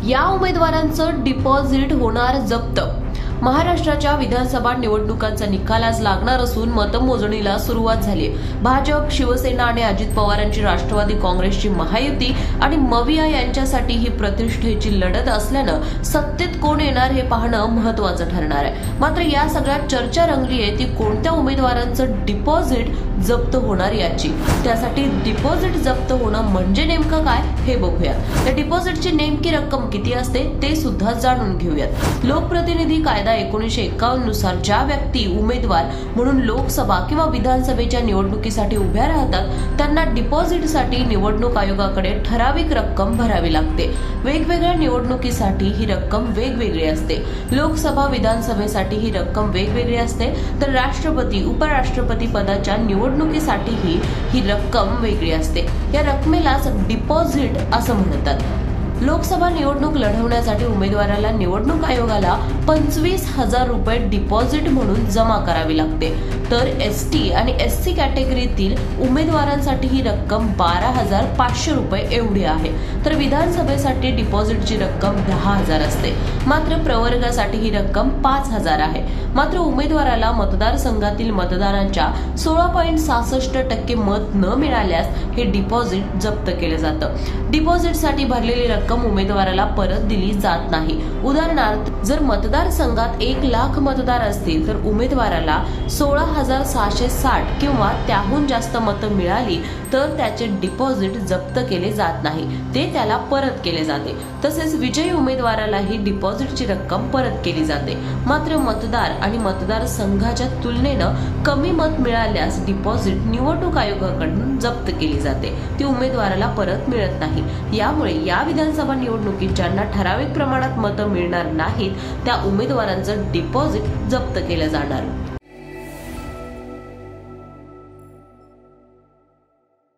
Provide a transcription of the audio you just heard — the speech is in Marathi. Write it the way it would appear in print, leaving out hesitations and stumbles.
या उमेदवारांचं डिपॉझिट होणार जप्त। महाराष्ट्राच्या विधानसभा निवडणुकांचा निकाल आज लागणार असून मतमोजणीला सुरुवात झाली आहे। भाजप, शिवसेना आणि अजित पवारांची राष्ट्रवादी काँग्रेसची महायुती आणि मविया यांच्यासाठी ही प्रतिष्ठेची लढत असल्यानं सत्तेत कोण येणार हे पाहणं महत्त्वाचं ठरणार आहे। मात्र या सगळ्यात चर्चा रंगली आहे ती कोणत्या उमेदवारांचं डिपॉझिट जप्त होणार याची। त्यासाठी डिपॉझिट जप्त होणं म्हणजे नेमकं काय हे बघूया। त्या डिपॉझिटची नेमकी रक्कम किती असते ते सुद्धा जाणून घेऊयात। लोकप्रतिनिधी कायदा 1951 नुसार ज्या व्यक्ती उमेदवार म्हणून लोकसभा किंवा विधानसभेच्या निवडणुकीसाठी उभ्या राहतात त्यांना डिपॉझिटसाठी निवडणूक आयोगाकडे ठराविक रक्कम भरावी लागते। वेगवेगळ्या निवडणुकीसाठी ही रक्कम वेगवेगळी असते। लोकसभा, विधानसभेसाठी ही रक्कम वेगवेगळी असते, तर राष्ट्रपती, उपराष्ट्रपती पदाच्या निवडणुकीसाठीही ही रक्कम वेगळी असते। या रकमेलाच डिपॉझिट असं म्हणतात। लोकसभा निवडणूक लढवण्यासाठी उमेदवाराला निवडणूक आयोगाला 25,000 रुपये डिपॉझिट म्हणून जमा करावी लागते, तर एसटी आणि एससी कॅटेगरीतील उमेदवारांसाठी ही रक्कम 12,500 रुपये एवढी आहे। तर विधानसभेसाठी डिपॉझिटची रक्कम 10,000 असते, मात्र प्रवर्गासाठी ही रक्कम 5,000 आहे। मात्र उमेदवाराला मतदारसंघातील मतदारांच्या 16.66% मत न मिळाल्यास हे डिपॉझिट जप्त केलं जातं। डिपॉझिटसाठी भरलेली रक्कम उमेदवाराला परत दिली जात नाही। उदाहरणार्थ, जर मतदारसंघात 1,00,000 मतदार असतील तर उमेदवाराला 16,660 किंवा त्याहून जास्त मतं मिळाली तर त्याचे डिपॉझिट जप्त केले जात नाही, ते त्याला परत केले जाते। तसेच विजयी उमेदवारालाही डिपॉझिटची रक्कम परत केली जाते। मात्र मतदार आणि मतदारसंघाच्या तुलनेनं कमी मत मिळाल्यास डिपॉझिट निवडणूक आयोगाकडून जप्त केली जाते, ती उमेदवाराला परत मिळत नाही। यामुळे या विधानसभा निवडणुकीत ज्यांना ठराविक प्रमाणात मतं मिळणार नाहीत त्या उमेदवारांचं डिपॉझिट जप्त केलं जाणार।